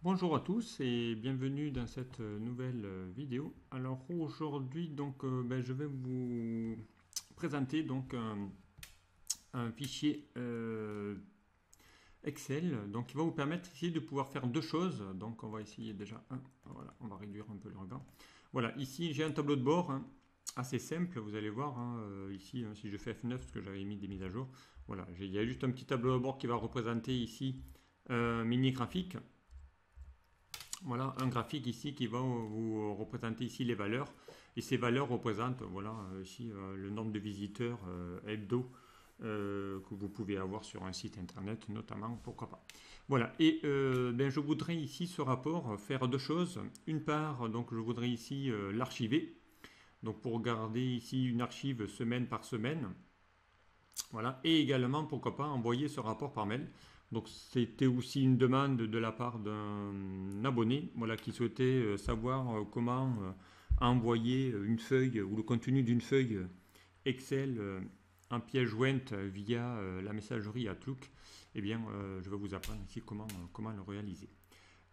Bonjour à tous et bienvenue dans cette nouvelle vidéo. Alors aujourd'hui je vais vous présenter un fichier Excel donc qui va vous permettre ici de pouvoir faire deux choses. Donc on va essayer déjà voilà, on va réduire un peu le regard. Voilà, ici j'ai un tableau de bord assez simple, vous allez voir ici si je fais F9 parce que j'avais mis des mises à jour. Voilà, il y a juste un petit tableau de bord qui va représenter ici un mini graphique. Voilà, un graphique ici qui va vous représenter ici les valeurs. Et ces valeurs représentent voilà, ici le nombre de visiteurs hebdo que vous pouvez avoir sur un site internet notamment, pourquoi pas. Voilà, et je voudrais ici ce rapport faire deux choses. Une part, donc je voudrais ici l'archiver. Donc pour garder ici une archive semaine par semaine. Voilà. Et également, pourquoi pas, envoyer ce rapport par mail. Donc c'était aussi une demande de la part d'un abonné voilà, qui souhaitait savoir comment envoyer une feuille ou le contenu d'une feuille Excel en pièce jointe via la messagerie Outlook. Eh bien, je vais vous apprendre ici comment le réaliser.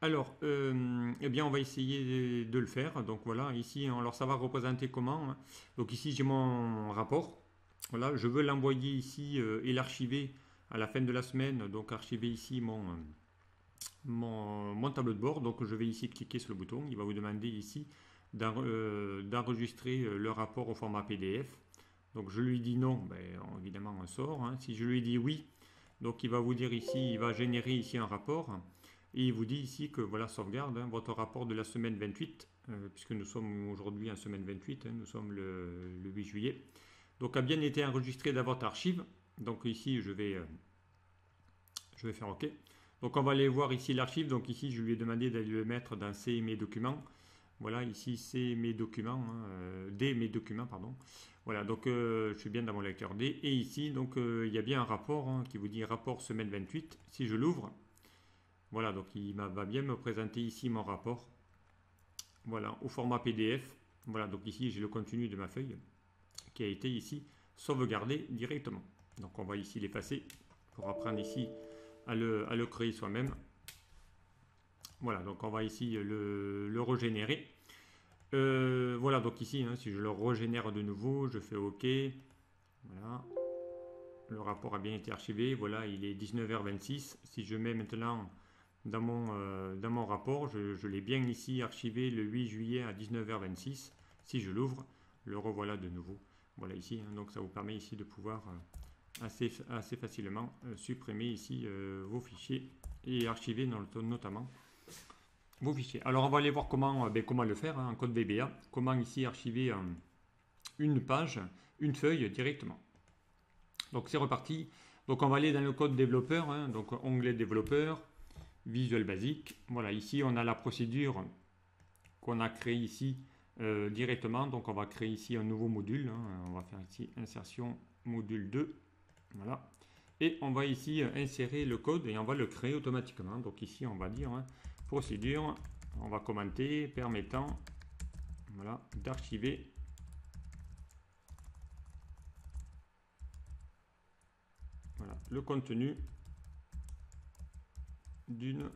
Alors, eh bien, on va essayer de le faire. Donc voilà, ici, alors ça va représenter comment, hein. Donc ici, j'ai mon rapport. Voilà, je veux l'envoyer ici et l'archiver à la fin de la semaine. Donc archiver ici mon tableau de bord. Donc je vais ici cliquer sur le bouton. Il va vous demander ici d'enregistrer le rapport au format PDF. Donc je lui dis non, ben, évidemment on sort, hein. Si je lui dis oui, donc il va vous dire ici, il va générer ici un rapport. Et il vous dit ici que voilà, sauvegarde hein, votre rapport de la semaine 28, puisque nous sommes aujourd'hui en semaine 28, hein, nous sommes le 8 juillet. Donc a bien été enregistré dans votre archive. Donc ici je vais faire OK. Donc on va aller voir ici l'archive. Donc ici je lui ai demandé d'aller le mettre dans C mes documents. Voilà, ici c'est mes documents, hein, D mes documents, pardon. Voilà, donc je suis bien dans mon lecteur D. Et ici, donc il y a bien un rapport hein, qui vous dit rapport semaine 28. Si je l'ouvre, voilà, donc il va bien me présenter ici mon rapport. Voilà, au format PDF. Voilà, donc ici j'ai le contenu de ma feuille qui a été ici sauvegardé directement. Donc on va ici l'effacer pour apprendre ici à le créer soi-même. Voilà, donc on va ici le régénérer. Voilà, donc ici, hein, si je le régénère de nouveau, je fais OK. Voilà. Le rapport a bien été archivé. Voilà, il est 19h26. Si je mets maintenant dans mon rapport, je l'ai bien ici archivé le 8 juillet à 19h26. Si je l'ouvre, le revoilà de nouveau. Voilà ici, hein, donc ça vous permet ici de pouvoir assez facilement supprimer ici vos fichiers et archiver notamment vos fichiers. Alors on va aller voir comment le faire hein, en code VBA, comment ici archiver une page, une feuille directement. Donc c'est reparti. Donc on va aller dans le code développeur, hein, donc onglet développeur, Visual Basic. Voilà, ici on a la procédure qu'on a créée ici directement. Donc on va créer ici un nouveau module. Hein. On va faire ici insertion module 2. Voilà. Et on va ici insérer le code et on va le créer automatiquement. Donc ici on va dire hein, procédure, on va commenter permettant voilà, d'archiver voilà, le contenu d'une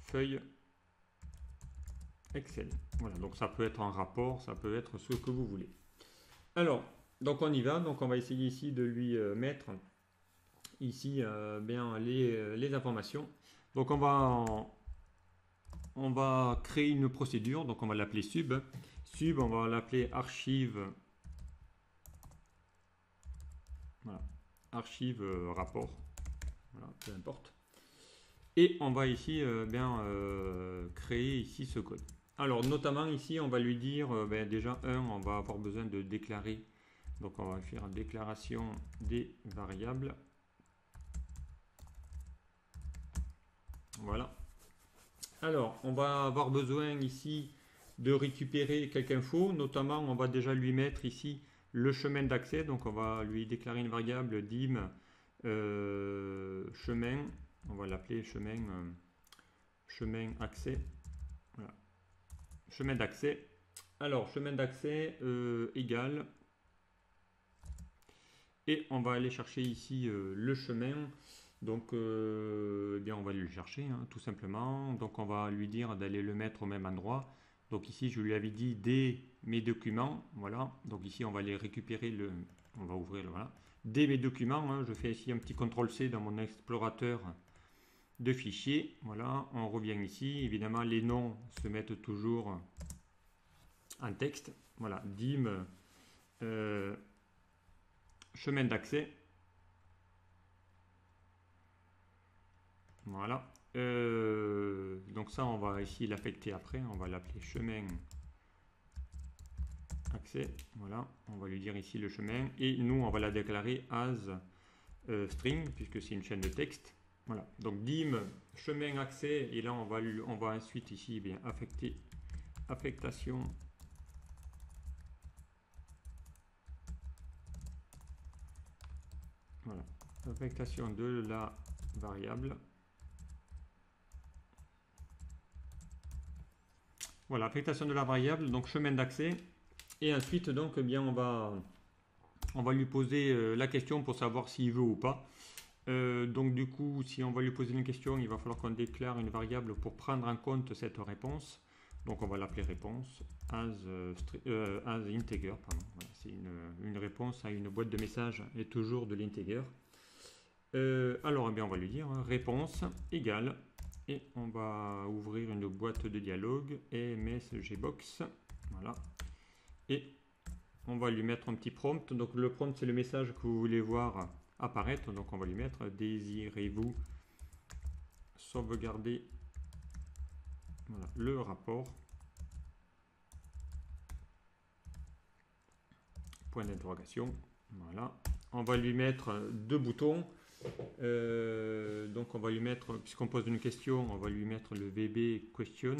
feuille Excel. Voilà, donc ça peut être un rapport, ça peut être ce que vous voulez. Alors, donc on y va, donc on va essayer ici de lui mettre ici bien les informations. Donc on va créer une procédure, donc on va l'appeler sub. Sub, on va l'appeler archive. Voilà, archive rapport. Voilà, peu importe. Et on va ici créer ici ce code. Alors notamment ici on va lui dire déjà on va avoir besoin de déclarer. Donc on va faire déclaration des variables. Voilà. Alors on va avoir besoin ici de récupérer quelques infos. Notamment on va déjà lui mettre ici le chemin d'accès. Donc on va lui déclarer une variable dim chemin. On va l'appeler chemin accès. Voilà. Chemin d'accès. Alors, chemin d'accès égal. Et on va aller chercher ici le chemin. Donc, eh bien, on va le chercher, hein, tout simplement. Donc, on va lui dire d'aller le mettre au même endroit. Donc ici, je lui avais dit des mes documents. Voilà. Donc ici, on va les récupérer. On va ouvrir voilà. Des mes documents. Hein, je fais ici un petit CTRL-C dans mon explorateur de fichiers. Voilà. On revient ici. Évidemment, les noms se mettent toujours en texte. Voilà. Dim chemin d'accès. Voilà. Donc ça, on va ici l'affecter après. On va l'appeler chemin accès. Voilà. On va lui dire ici le chemin. Et nous, on va la déclarer as string, puisque c'est une chaîne de texte. Voilà. Donc dim chemin accès. Et là, on va ensuite ici bien affecter affectation. Voilà. Affectation de la variable. Voilà, affectation de la variable, donc chemin d'accès. Et ensuite, donc, eh bien, on va lui poser la question pour savoir s'il veut ou pas. Donc, du coup, si on va lui poser une question, il va falloir qu'on déclare une variable pour prendre en compte cette réponse. Donc, on va l'appeler réponse as integer. Voilà, c'est une réponse à une boîte de messages et toujours de l'integer. Alors, eh bien, on va lui dire hein, réponse égale. Et on va ouvrir une boîte de dialogue msgbox. Voilà. Et on va lui mettre un petit prompt. Donc le prompt, c'est le message que vous voulez voir apparaître. Donc on va lui mettre désirez-vous sauvegarder voilà, le rapport. Point d'interrogation. Voilà. On va lui mettre deux boutons. Donc on va lui mettre, puisqu'on pose une question, on va lui mettre le VB question.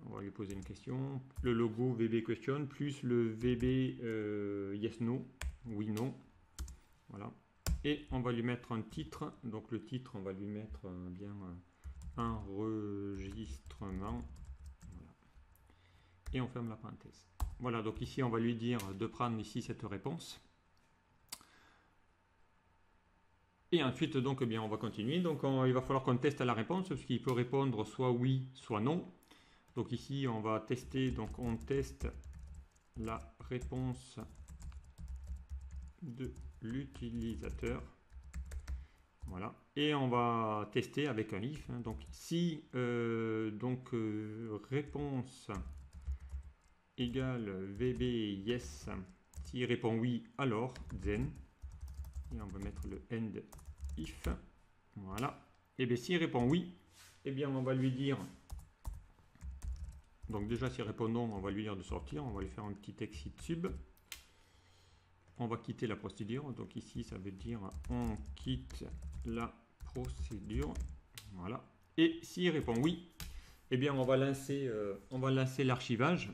On va lui poser une question. Le logo VB question plus le VB yes no, oui non. Voilà. Et on va lui mettre un titre. Donc le titre, on va lui mettre bien enregistrement. Voilà. Et on ferme la parenthèse. Voilà, donc ici on va lui dire de prendre ici cette réponse. Et ensuite, donc, eh bien, on va continuer. Donc, il va falloir qu'on teste la réponse, parce qu'il peut répondre soit oui, soit non. Donc ici, on va tester. Donc, on teste la réponse de l'utilisateur. Voilà. Et on va tester avec un if. Hein. Donc, si réponse égale VB yes, s'il répond oui, alors then. Et on va mettre le end if. Voilà. Et bien s'il répond oui, et bien on va lui dire. Donc déjà s'il répond non, on va lui dire de sortir. On va lui faire un petit exit sub. On va quitter la procédure. Donc ici ça veut dire on quitte la procédure. Voilà. Et s'il répond oui, et bien on va lancer l'archivage.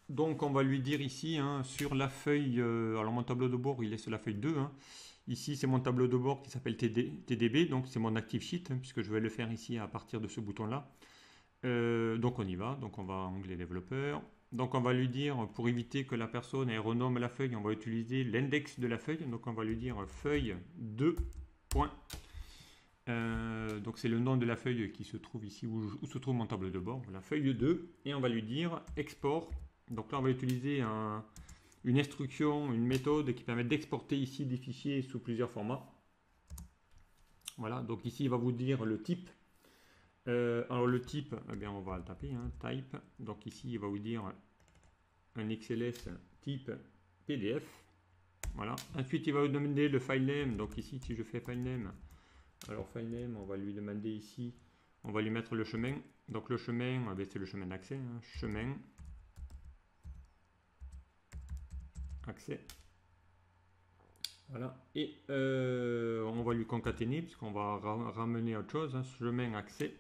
Donc on va lui dire ici hein, sur la feuille, alors mon tableau de bord il est sur la feuille 2. Hein. Ici c'est mon tableau de bord qui s'appelle TDB, donc c'est mon active sheet hein, puisque je vais le faire ici à partir de ce bouton là. Donc on y va, donc on va onglet développeur. Donc on va lui dire pour éviter que la personne elle renomme la feuille, on va utiliser l'index de la feuille. Donc on va lui dire feuille 2. Donc c'est le nom de la feuille qui se trouve ici où se trouve mon tableau de bord. Voilà, feuille 2 et on va lui dire export. Donc là, on va utiliser une instruction, une méthode qui permet d'exporter ici des fichiers sous plusieurs formats. Voilà, donc ici, il va vous dire le type. Alors le type, eh bien, on va le taper, hein, type. Donc ici, il va vous dire un XLS type PDF. Voilà. Ensuite, il va vous demander le file name. Donc ici, si je fais file name, alors file name, on va lui demander ici, on va lui mettre le chemin. Donc le chemin, eh c'est le chemin d'accès, hein, chemin. Accès. Voilà. Et on va lui concaténer puisqu'on va ramener autre chose. Hein, chemin accès.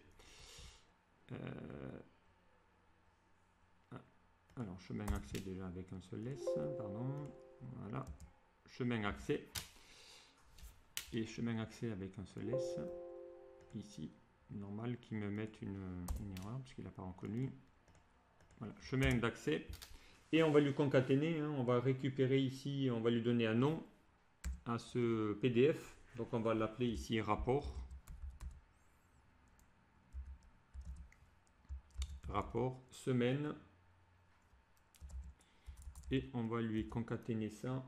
Alors chemin accès déjà avec un seul S. Pardon. Voilà. Chemin accès. Et chemin accès avec un seul S. Ici. Normal qu'il me mette une erreur parce qu'il n'a pas reconnu. Voilà. Chemin d'accès. Et on va lui concaténer, hein, on va récupérer ici, on va lui donner un nom. à ce PDF. Donc on va l'appeler ici rapport. Rapport semaine. Et on va lui concaténer ça.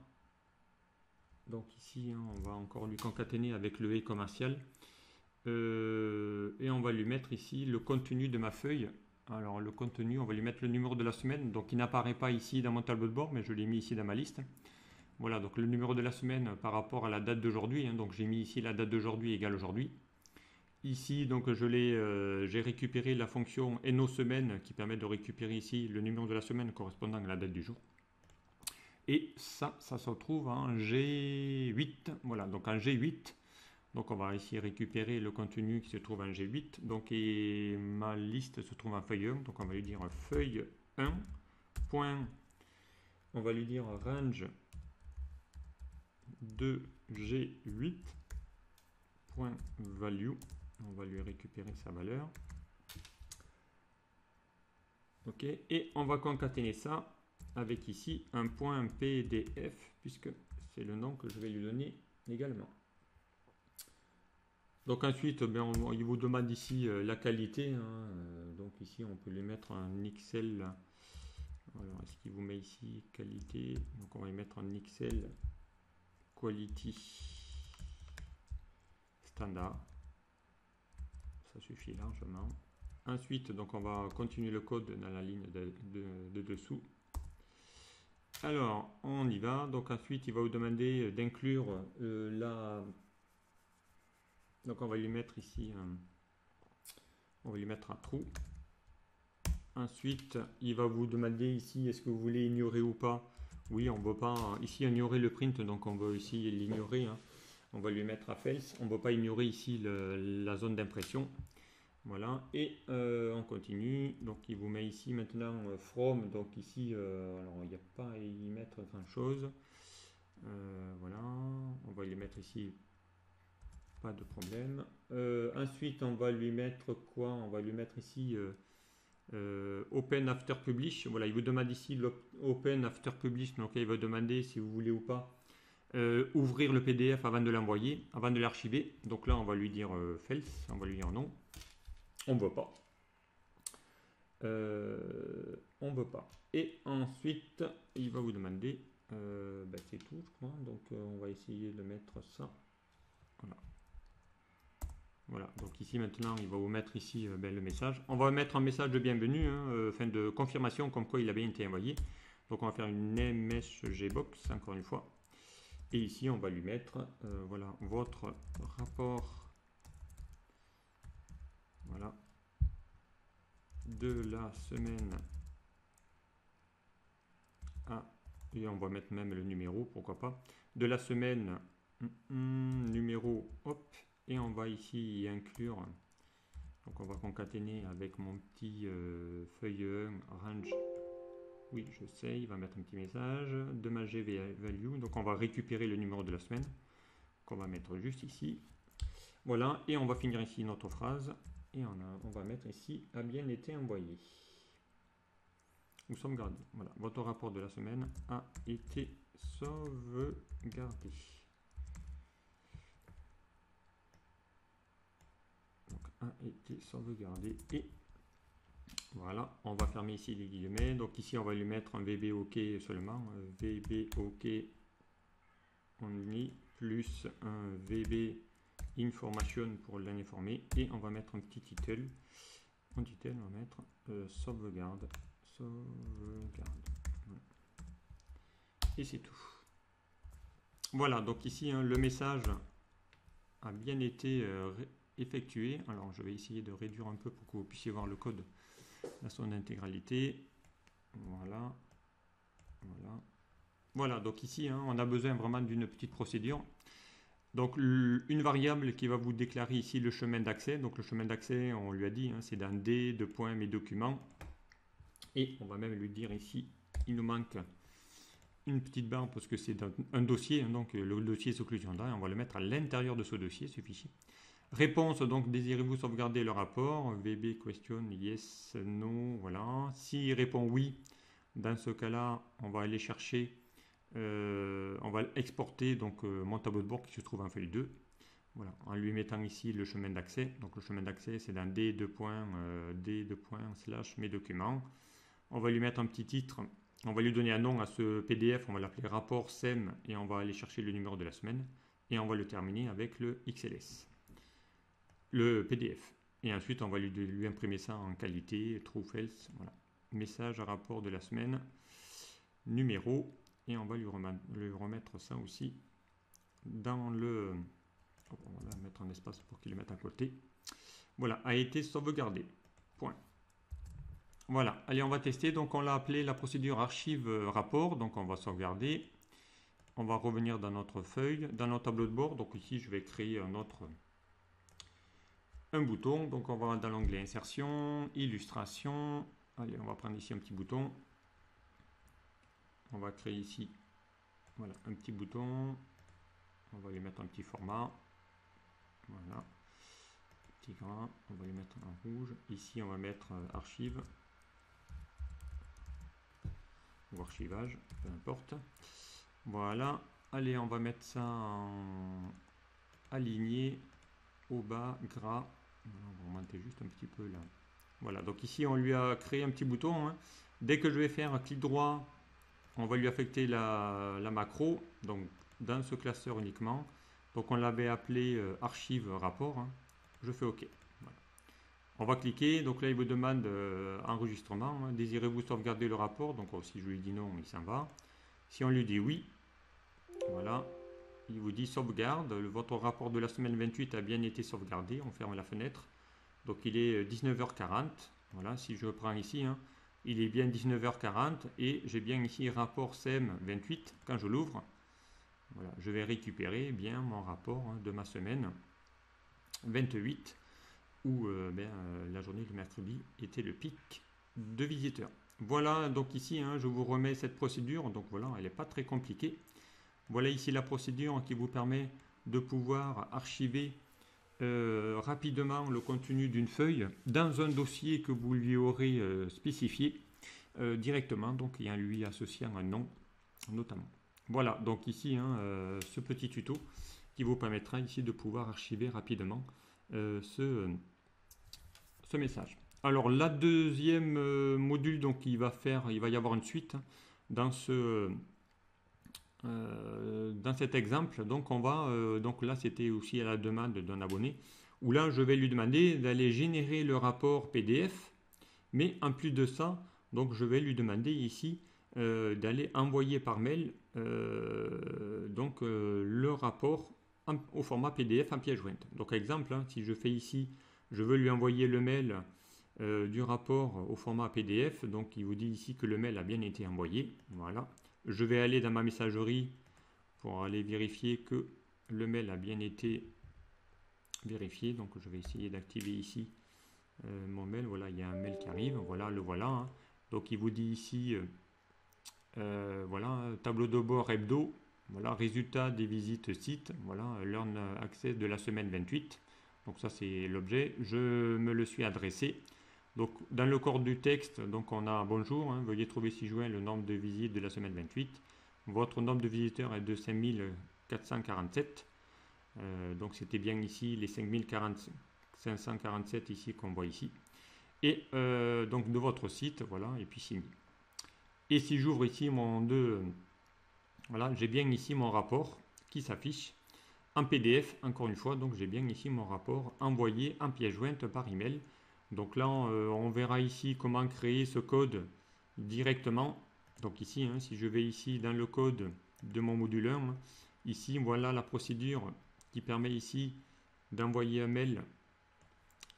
Donc ici, hein, on va encore lui concaténer avec le et commercial. Et on va lui mettre ici le contenu de ma feuille. Alors le contenu, on va lui mettre le numéro de la semaine. Donc il n'apparaît pas ici dans mon tableau de bord, mais je l'ai mis ici dans ma liste. Voilà, donc le numéro de la semaine par rapport à la date d'aujourd'hui. Hein, donc j'ai mis ici la date d'aujourd'hui égale aujourd'hui. Ici, donc j'ai récupéré la fonction eno-semaine qui permet de récupérer ici le numéro de la semaine correspondant à la date du jour. Et ça se trouve en G8. Voilà, donc en G8. Donc on va ici récupérer le contenu qui se trouve en G8. Donc et ma liste se trouve en feuille 1. Donc on va lui dire feuille 1. Point, on va lui dire range de G8. Point value. On va lui récupérer sa valeur. Ok, et on va concaténer ça avec ici un point PDF, puisque c'est le nom que je vais lui donner également. Donc ensuite, il vous demande ici la qualité. Hein, donc ici, on peut les mettre en Excel. Alors, est-ce qu'il vous met ici qualité? Donc on va y mettre en Excel quality standard. Ça suffit largement. Ensuite, donc on va continuer le code dans la ligne de dessous. Alors, on y va. Donc ensuite, il va vous demander d'inclure la... Donc on va lui mettre ici, on va lui mettre un trou. Ensuite, il va vous demander ici, est-ce que vous voulez ignorer ou pas? Oui, on ne veut pas ici ignorer le print, donc on veut ici l'ignorer. Hein. On va lui mettre à false. On ne veut pas ignorer ici la zone d'impression. Voilà, et on continue. Donc il vous met ici maintenant from. Donc ici, alors il n'y a pas à y mettre grand chose. Voilà, on va lui mettre ici, pas de problème. Ensuite, on va lui mettre quoi? On va lui mettre ici open after publish. Voilà, il vous demande ici open after publish. Donc il va demander si vous voulez ou pas ouvrir le PDF avant de l'envoyer, avant de l'archiver. Donc là, on va lui dire false, on va lui dire non. On ne veut pas. On veut pas. Et ensuite, il va vous demander, c'est tout, je crois. Donc, on va essayer de mettre ça. Voilà. Voilà. Donc ici maintenant, il va vous mettre ici le message. On va mettre un message de bienvenue, hein, fin de confirmation, comme quoi il a bien été envoyé. Donc, on va faire une MSGbox encore une fois. Et ici, on va lui mettre, voilà, votre rapport. Voilà. De la semaine à, et on va mettre même le numéro, pourquoi pas, de la semaine numéro, hop, et on va ici y inclure, donc on va concaténer avec mon petit feuille 1 range, oui je sais, il va mettre un petit message de ma gvalue, donc on va récupérer le numéro de la semaine qu'on va mettre juste ici, voilà, et on va finir ici notre phrase. Et on va mettre ici a bien été envoyé ou sauvegardé. Voilà, votre rapport de la semaine a été sauvegardé. Donc a été sauvegardé et voilà, on va fermer ici les guillemets. Donc ici on va lui mettre un VBOK seulement, VBOK only plus un VB information pour l'informer et on va mettre un petit title. En title, on va mettre sauvegarde. Et c'est tout. Voilà, donc ici hein, le message a bien été effectué. Alors je vais essayer de réduire un peu pour que vous puissiez voir le code dans son intégralité. Voilà. Voilà. Voilà, donc ici hein, on a besoin vraiment d'une petite procédure. Donc une variable qui va vous déclarer ici le chemin d'accès. Donc le chemin d'accès, on lui a dit, hein, c'est dans D, mes documents. Et on va même lui dire ici, il nous manque une petite barre parce que c'est un dossier. Hein, donc le dossier s'occlusion d'arrêt, on va le mettre à l'intérieur de ce dossier, ce fichier. Réponse, donc désirez-vous sauvegarder le rapport? VB question, yes, no, voilà. S'il répond oui, dans ce cas-là, on va aller chercher on va exporter donc mon tableau de bord qui se trouve en feuille 2. Voilà, en lui mettant ici le chemin d'accès. Donc le chemin d'accès, c'est dans D2 /mes documents. On va lui mettre un petit titre. On va lui donner un nom à ce PDF. On va l'appeler rapport SEM et on va aller chercher le numéro de la semaine. Et on va le terminer avec le XLS, le PDF. Et ensuite, on va lui imprimer ça en qualité, true, false. Voilà. Message à rapport de la semaine, numéro. Et on va lui remettre ça aussi dans le... On va mettre un espace pour qu'il le mette à côté. Voilà, a été sauvegardé. Point. Voilà, allez, on va tester. Donc, on l'a appelé la procédure archive rapport. Donc, on va sauvegarder. On va revenir dans notre feuille, dans notre tableau de bord. Donc, ici, je vais créer un bouton. Donc, on va dans l'onglet insertion, illustration. Allez, on va prendre ici un petit bouton. On va créer ici, voilà, un petit bouton. On va lui mettre un petit format. Voilà, petit gras, on va les mettre en rouge. Ici, on va mettre archive ou archivage, peu importe. Voilà, allez, on va mettre ça en aligné, au bas, gras. On va augmenter juste un petit peu là. Voilà, donc ici, on lui a créé un petit bouton. Hein. Dès que je vais faire un clic droit, on va lui affecter la macro, donc dans ce classeur uniquement. Donc on l'avait appelé archive rapport. Hein. Je fais OK. Voilà. On va cliquer. Donc là, il vous demande enregistrement. Hein. Désirez-vous sauvegarder le rapport? Donc si je lui dis non, il s'en va. Si on lui dit oui, voilà, il vous dit sauvegarde. Votre rapport de la semaine 28 a bien été sauvegardé. On ferme la fenêtre. Donc il est 19h40. Voilà, si je prends ici, hein, il est bien 19h40 et j'ai bien ici rapport SEM 28 quand je l'ouvre. Voilà, je vais récupérer bien mon rapport hein, de ma semaine 28 où la journée du mercredi était le pic de visiteurs. Voilà, donc ici, hein, je vous remets cette procédure. Donc voilà, elle n'est pas très compliquée. Voilà ici la procédure qui vous permet de pouvoir archiver rapidement le contenu d'une feuille dans un dossier que vous lui aurez spécifié directement, donc et en lui associant un nom notamment. Voilà, donc ici, hein, ce petit tuto qui vous permettra ici de pouvoir archiver rapidement ce message. Alors, la deuxième module, donc il va y avoir une suite hein, dans cet exemple. Donc, donc là, c'était aussi à la demande d'un abonné, où là, je vais lui demander d'aller générer le rapport PDF, mais en plus de ça, donc je vais lui demander ici d'aller envoyer par mail le rapport au format PDF en pièce jointe. Donc exemple, hein, si je fais ici, je veux lui envoyer le mail du rapport au format PDF, donc il vous dit ici que le mail a bien été envoyé. Voilà. Je vais aller dans ma messagerie pour aller vérifier que le mail a bien été vérifié. Donc je vais essayer d'activer ici mon mail. Voilà, il y a un mail qui arrive. Voilà, le voilà. Hein. Donc il vous dit ici voilà, tableau de bord hebdo, voilà, résultat des visites sites, voilà, learn access de la semaine 28. Donc ça c'est l'objet, je me le suis adressé. Donc dans le corps du texte, donc on a bonjour, hein, veuillez trouver ci-joint le nombre de visites de la semaine 28. Votre nombre de visiteurs est de 5447. Donc c'était bien ici les 5547 ici qu'on voit ici. Et donc de votre site, voilà, et puis signé. Et si j'ouvre ici voilà, j'ai bien ici mon rapport qui s'affiche en PDF, encore une fois, donc j'ai bien ici mon rapport envoyé en pièce jointe par email. Donc là, on verra ici comment créer ce code directement. Donc ici, hein, si je vais ici dans le code de mon module 1, ici, voilà la procédure qui permet ici d'envoyer un mail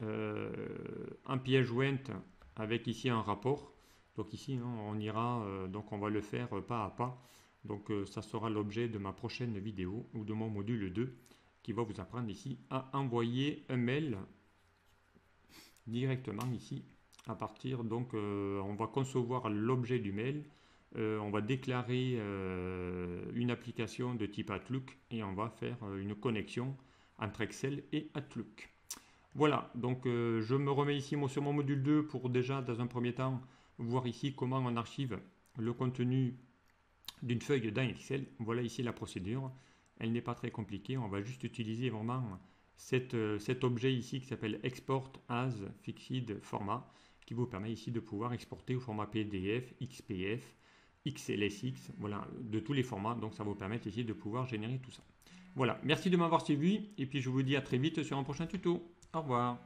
en pièce jointe avec ici un rapport. Donc ici, hein, on ira, donc on va le faire pas à pas. Donc ça sera l'objet de ma prochaine vidéo ou de mon module 2 qui va vous apprendre ici à envoyer un mail directement ici à partir. Donc on va concevoir l'objet du mail. On va déclarer une application de type Outlook et on va faire une connexion entre Excel et Outlook. Voilà, donc je me remets ici sur mon module 2 pour déjà dans un premier temps voir ici comment on archive le contenu d'une feuille dans Excel. Voilà ici la procédure. Elle n'est pas très compliquée. On va juste utiliser vraiment cet objet ici qui s'appelle Export as Fixed Format, qui vous permet ici de pouvoir exporter au format PDF, XPF, XLSX, voilà, de tous les formats. Donc ça va vous permettre ici de pouvoir générer tout ça. Voilà, merci de m'avoir suivi et puis je vous dis à très vite sur un prochain tuto. Au revoir.